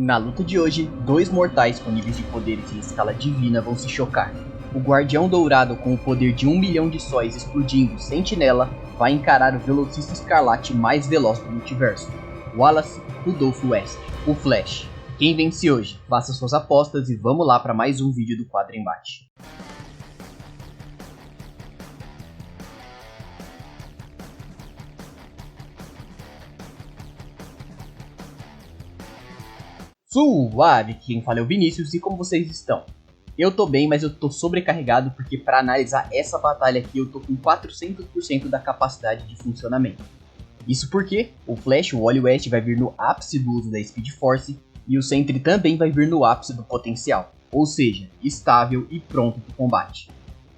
Na luta de hoje, dois mortais com níveis de poderes em escala divina vão se chocar. O Guardião Dourado, com o poder de 1 milhão de sóis explodindo Sentinela, vai encarar o Velocista Escarlate mais veloz do multiverso, Wallace Rudolph West, o Flash. Quem vence hoje? Faça suas apostas e vamos lá para mais um vídeo do Quadro Embate. Suave, quem fala é o Vinícius e como vocês estão? Eu tô bem, mas eu tô sobrecarregado porque para analisar essa batalha aqui eu tô com 400% da capacidade de funcionamento. Isso porque o Flash, o Wally West, vai vir no ápice do uso da Speed Force e o Sentry também vai vir no ápice do potencial, ou seja, estável e pronto para o combate.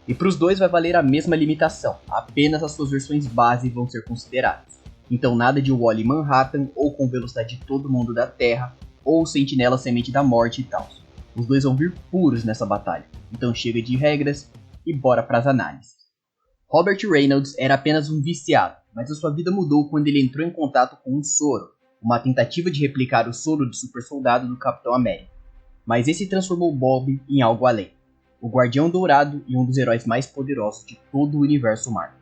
E para os dois vai valer a mesma limitação, apenas as suas versões base vão ser consideradas. Então nada de Wally Manhattan ou com velocidade de todo mundo da Terra, ou Sentinela Semente da Morte e tal. Os dois vão vir puros nessa batalha, então chega de regras e bora pras análises. Robert Reynolds era apenas um viciado, mas a sua vida mudou quando ele entrou em contato com um soro, uma tentativa de replicar o soro de super soldado do Capitão América. Mas esse transformou Bob em algo além, o Guardião Dourado e um dos heróis mais poderosos de todo o universo Marvel.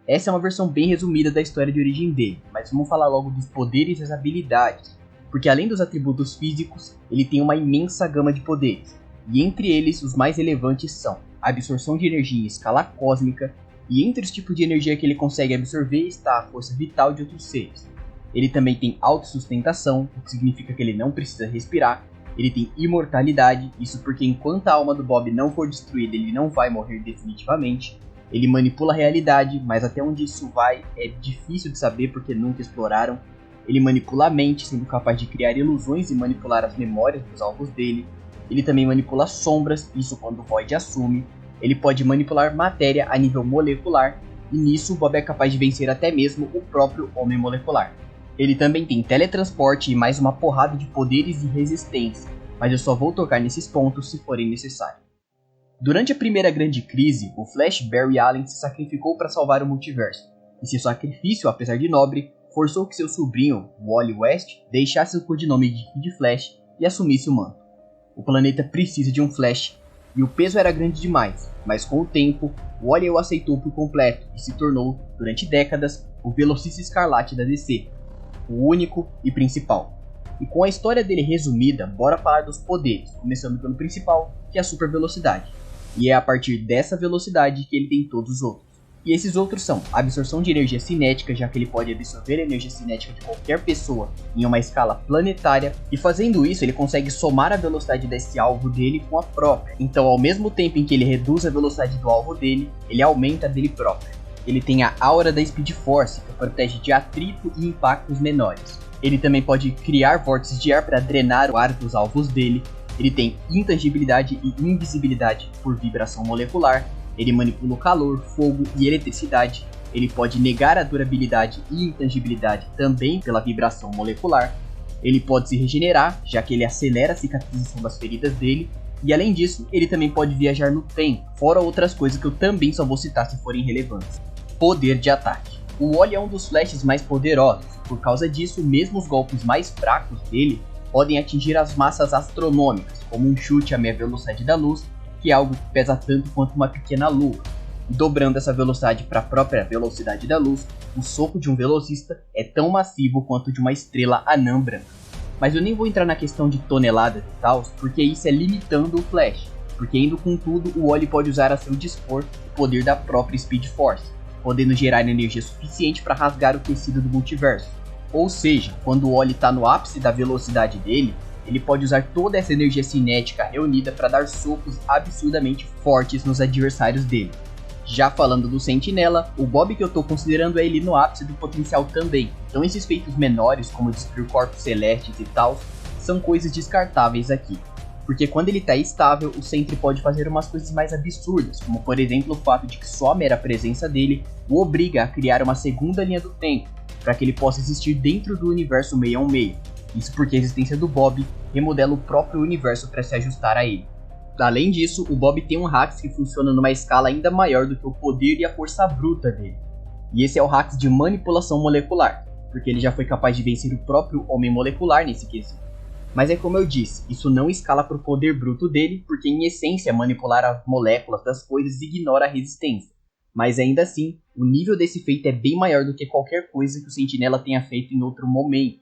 Essa é uma versão bem resumida da história de origem dele, mas vamos falar logo dos poderes e as habilidades. Porque além dos atributos físicos, ele tem uma imensa gama de poderes, e entre eles os mais relevantes são a absorção de energia em escala cósmica, e entre os tipos de energia que ele consegue absorver está a força vital de outros seres. Ele também tem autossustentação, o que significa que ele não precisa respirar, ele tem imortalidade, isso porque enquanto a alma do Bob não for destruída ele não vai morrer definitivamente, ele manipula a realidade, mas até onde isso vai é difícil de saber porque nunca exploraram. Ele manipula a mente, sendo capaz de criar ilusões e manipular as memórias dos alvos dele. Ele também manipula sombras, isso quando o Void assume. Ele pode manipular matéria a nível molecular, e nisso o Bob é capaz de vencer até mesmo o próprio Homem Molecular. Ele também tem teletransporte e mais uma porrada de poderes e resistência, mas eu só vou tocar nesses pontos se forem necessários. Durante a primeira grande crise, o Flash Barry Allen se sacrificou para salvar o multiverso, e seu sacrifício, apesar de nobre, forçou que seu sobrinho, Wally West, deixasse o codinome de Kid Flash e assumisse o manto. O planeta precisa de um Flash, e o peso era grande demais, mas com o tempo, Wally o aceitou por completo e se tornou, durante décadas, o Velocista Escarlate da DC, o único e principal. E com a história dele resumida, bora falar dos poderes, começando pelo principal, que é a super velocidade. E é a partir dessa velocidade que ele tem todos os outros. E esses outros são a absorção de energia cinética, já que ele pode absorver a energia cinética de qualquer pessoa em uma escala planetária, e fazendo isso ele consegue somar a velocidade desse alvo dele com a própria. Então ao mesmo tempo em que ele reduz a velocidade do alvo dele, ele aumenta a dele própria. Ele tem a aura da Speed Force, que protege de atrito e impactos menores. Ele também pode criar vórtices de ar para drenar o ar dos alvos dele. Ele tem intangibilidade e invisibilidade por vibração molecular. Ele manipula o calor, fogo e eletricidade. Ele pode negar a durabilidade e intangibilidade também pela vibração molecular. Ele pode se regenerar, já que ele acelera a cicatrização das feridas dele. E além disso, ele também pode viajar no tempo, fora outras coisas que eu também só vou citar se forem relevantes. Poder de ataque. O Wally é um dos Flashes mais poderosos. Por causa disso, mesmo os golpes mais fracos dele podem atingir as massas astronômicas, como um chute à meia velocidade da luz, que é algo que pesa tanto quanto uma pequena lua. Dobrando essa velocidade para a própria velocidade da luz, o soco de um velocista é tão massivo quanto de uma estrela anã branca. Mas eu nem vou entrar na questão de toneladas e tal, porque isso é limitando o Flash, porque indo com tudo, o Wally pode usar a seu dispor o poder da própria Speed Force, podendo gerar energia suficiente para rasgar o tecido do multiverso. Ou seja, quando o Wally está no ápice da velocidade dele, ele pode usar toda essa energia cinética reunida para dar socos absurdamente fortes nos adversários dele. Já falando do Sentinela, o Bob que eu estou considerando é ele no ápice do potencial também, então esses feitos menores, como destruir corpos celestes e tal, são coisas descartáveis aqui. Porque quando ele está estável, o Sentry pode fazer umas coisas mais absurdas, como por exemplo o fato de que só a mera presença dele o obriga a criar uma segunda linha do tempo, para que ele possa existir dentro do universo 616. Isso porque a existência do Bob remodela o próprio universo para se ajustar a ele. Além disso, o Bob tem um Hax que funciona numa escala ainda maior do que o poder e a força bruta dele. E esse é o Hax de manipulação molecular, porque ele já foi capaz de vencer o próprio Homem Molecular nesse quesito. Mas é como eu disse, isso não escala para o poder bruto dele, porque em essência manipular as moléculas das coisas ignora a resistência. Mas ainda assim, o nível desse feito é bem maior do que qualquer coisa que o Sentinela tenha feito em outro momento.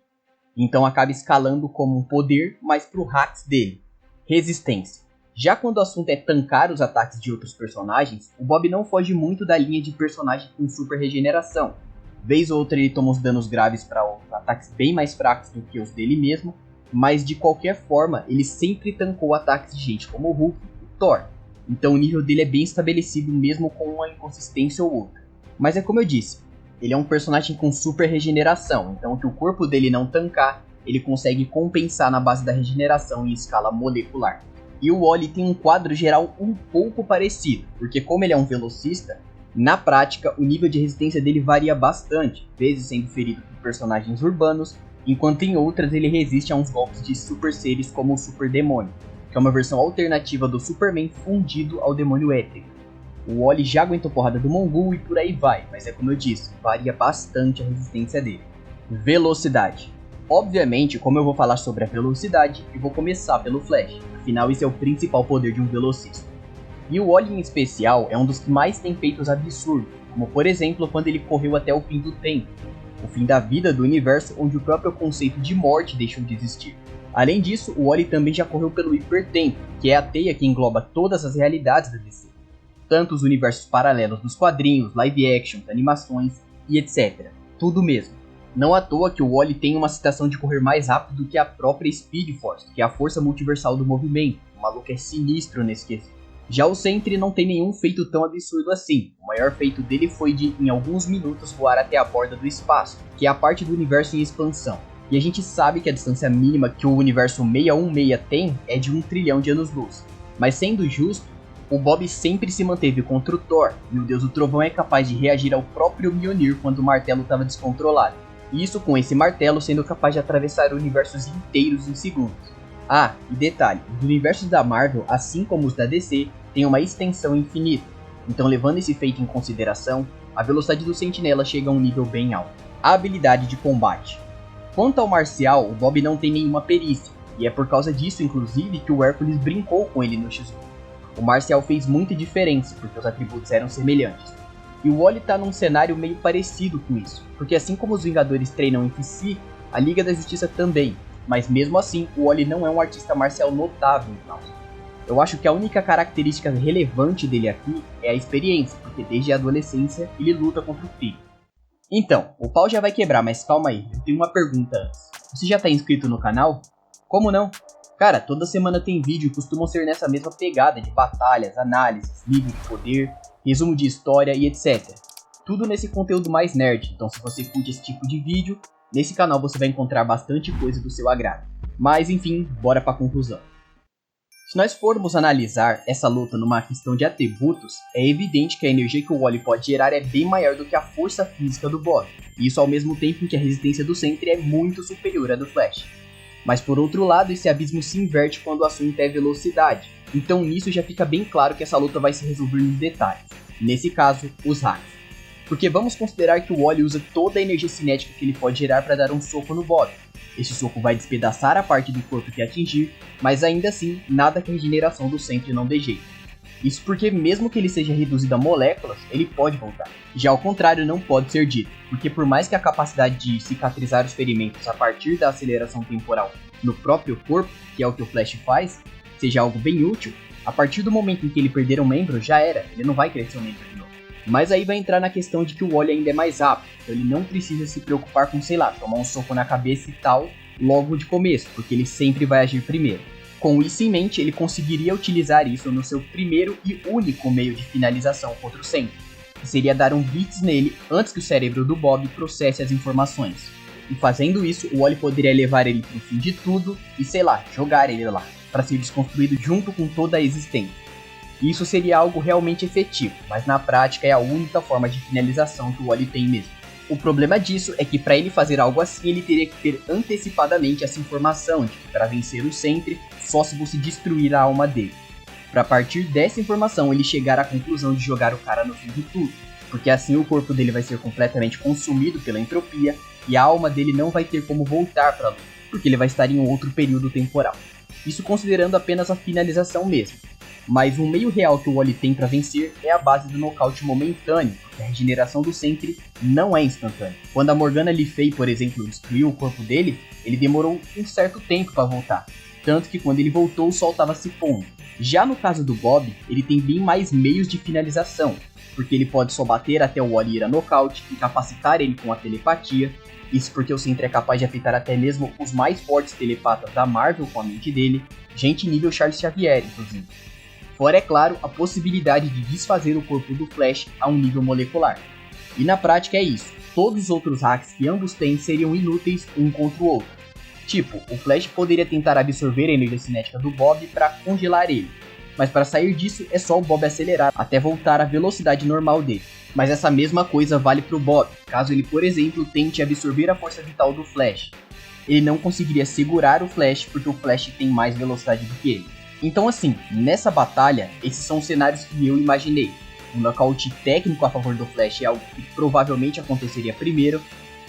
Então acaba escalando como um poder, mas pro hacks dele. Resistência. Já quando o assunto é tancar os ataques de outros personagens, o Bob não foge muito da linha de personagem com super regeneração. Vez ou outra ele toma uns danos graves para ataques bem mais fracos do que os dele mesmo, mas de qualquer forma ele sempre tancou ataques de gente como o Hulk e o Thor. Então o nível dele é bem estabelecido mesmo com uma inconsistência ou outra. Mas é como eu disse, ele é um personagem com super regeneração, então que o corpo dele não tancar, ele consegue compensar na base da regeneração em escala molecular. E o Wally tem um quadro geral um pouco parecido, porque como ele é um velocista, na prática o nível de resistência dele varia bastante, vezes sendo ferido por personagens urbanos, enquanto em outras ele resiste a uns golpes de super seres como o Super Demônio, que é uma versão alternativa do Superman fundido ao demônio étrico. O Wally já aguentou porrada do Mongul e por aí vai, mas é como eu disse, varia bastante a resistência dele. Velocidade. Obviamente, como eu vou falar sobre a velocidade, eu vou começar pelo Flash, afinal esse é o principal poder de um velocista. E o Wally em especial é um dos que mais tem feitos absurdos, como por exemplo quando ele correu até o fim do tempo, o fim da vida do universo onde o próprio conceito de morte deixou de existir. Além disso, o Wally também já correu pelo hipertempo, que é a teia que engloba todas as realidades da DC, tanto os universos paralelos dos quadrinhos, live action, animações e etc. Tudo mesmo. Não à toa que o Wally tem uma citação de correr mais rápido do que a própria Speed Force, que é a força multiversal do movimento. O maluco é sinistro nesse quesito. Já o Sentry não tem nenhum feito tão absurdo assim. O maior feito dele foi de, em alguns minutos, voar até a borda do espaço, que é a parte do universo em expansão. E a gente sabe que a distância mínima que o universo 616 tem é de 1 trilhão de anos-luz. Mas sendo justo, o Bob sempre se manteve contra o Thor, e o Deus do Trovão é capaz de reagir ao próprio Mjolnir quando o martelo estava descontrolado. Isso com esse martelo sendo capaz de atravessar universos inteiros em segundos. Ah, e detalhe, os universos da Marvel, assim como os da DC, têm uma extensão infinita. Então levando esse feito em consideração, a velocidade do Sentinela chega a um nível bem alto. A habilidade de combate. Quanto ao marcial, o Bob não tem nenhuma perícia, e é por causa disso inclusive que o Hércules brincou com ele no X1. O marcial fez muita diferença, porque os atributos eram semelhantes. E o Wally tá num cenário meio parecido com isso, porque assim como os Vingadores treinam entre si, a Liga da Justiça também, mas mesmo assim o Wally não é um artista marcial notável em tal. Eu acho que a única característica relevante dele aqui é a experiência, porque desde a adolescência ele luta contra o crime. Então, o pau já vai quebrar, mas calma aí, eu tenho uma pergunta antes. Você já tá inscrito no canal? Como não? Cara, toda semana tem vídeo e costumam ser nessa mesma pegada de batalhas, análises, nível de poder, resumo de história e etc. Tudo nesse conteúdo mais nerd, então se você curte esse tipo de vídeo, nesse canal você vai encontrar bastante coisa do seu agrado. Mas enfim, bora pra conclusão. Se nós formos analisar essa luta numa questão de atributos, é evidente que a energia que o Wally pode gerar é bem maior do que a força física do Bob, e isso ao mesmo tempo em que a resistência do Sentry é muito superior à do Flash. Mas por outro lado, esse abismo se inverte quando o assunto é velocidade, então nisso já fica bem claro que essa luta vai se resolver nos detalhes, nesse caso, os hacks. Porque vamos considerar que o Wally usa toda a energia cinética que ele pode gerar para dar um soco no Bob. Esse soco vai despedaçar a parte do corpo que atingir, mas ainda assim, nada que a regeneração do Sentry não dê jeito. Isso porque mesmo que ele seja reduzido a moléculas, ele pode voltar. Já ao contrário não pode ser dito, porque por mais que a capacidade de cicatrizar os ferimentos a partir da aceleração temporal no próprio corpo, que é o que o Flash faz, seja algo bem útil, a partir do momento em que ele perder um membro, já era, ele não vai crescer um membro de novo. Mas aí vai entrar na questão de que o Wally ainda é mais rápido, então ele não precisa se preocupar com, sei lá, tomar um soco na cabeça e tal, logo de começo, porque ele sempre vai agir primeiro. Com isso em mente, ele conseguiria utilizar isso no seu primeiro e único meio de finalização contra o Sentry, que seria dar um blitz nele antes que o cérebro do Bob processe as informações. E fazendo isso, o Wally poderia levar ele pro fim de tudo e, sei lá, jogar ele lá, para ser desconstruído junto com toda a existência. Isso seria algo realmente efetivo, mas na prática é a única forma de finalização que o Wally tem mesmo. O problema disso é que para ele fazer algo assim, ele teria que ter antecipadamente essa informação de que para vencer o Sentry, só se você destruir a alma dele. Para partir dessa informação, ele chegar à conclusão de jogar o cara no fim de tudo, porque assim o corpo dele vai ser completamente consumido pela entropia e a alma dele não vai ter como voltar para a luta, porque ele vai estar em outro período temporal. Isso considerando apenas a finalização mesmo. Mas um meio real que o Wally tem para vencer é a base do nocaute momentâneo, porque a regeneração do Sentry não é instantânea. Quando a Morgana Le Fay, por exemplo, destruiu o corpo dele, ele demorou um certo tempo para voltar, tanto que quando ele voltou o sol estava se pondo. Já no caso do Bob, ele tem bem mais meios de finalização, porque ele pode só bater até o Wally ir a nocaute, incapacitar ele com a telepatia. Isso porque o Sentry é capaz de afetar até mesmo os mais fortes telepatas da Marvel com a mente dele, gente nível Charles Xavier, inclusive. Fora, é claro, a possibilidade de desfazer o corpo do Flash a um nível molecular. E na prática é isso, todos os outros hacks que ambos têm seriam inúteis um contra o outro. Tipo, o Flash poderia tentar absorver a energia cinética do Bob para congelar ele, mas para sair disso é só o Bob acelerar até voltar à velocidade normal dele. Mas essa mesma coisa vale para o Bob, caso ele, por exemplo, tente absorver a força vital do Flash. Ele não conseguiria segurar o Flash porque o Flash tem mais velocidade do que ele. Então assim, nessa batalha, esses são os cenários que eu imaginei. Um nocaute técnico a favor do Flash é algo que provavelmente aconteceria primeiro,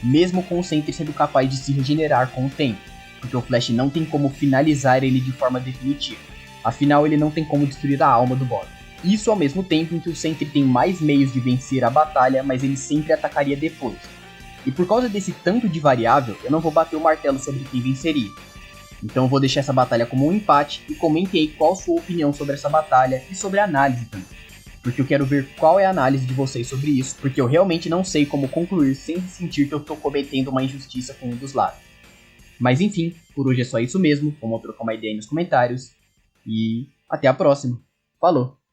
mesmo com o Sentry sendo capaz de se regenerar com o tempo, porque o Flash não tem como finalizar ele de forma definitiva. Afinal, ele não tem como destruir a alma do Bob. Isso ao mesmo tempo em que o Sentry tem mais meios de vencer a batalha, mas ele sempre atacaria depois. E por causa desse tanto de variável, eu não vou bater o martelo sobre quem venceria. Então eu vou deixar essa batalha como um empate e comente aí qual a sua opinião sobre essa batalha e sobre a análise também. Porque eu quero ver qual é a análise de vocês sobre isso, porque eu realmente não sei como concluir sem sentir que eu estou cometendo uma injustiça com um dos lados. Mas enfim, por hoje é só isso mesmo, vamos trocar uma ideia aí nos comentários e até a próxima. Falou!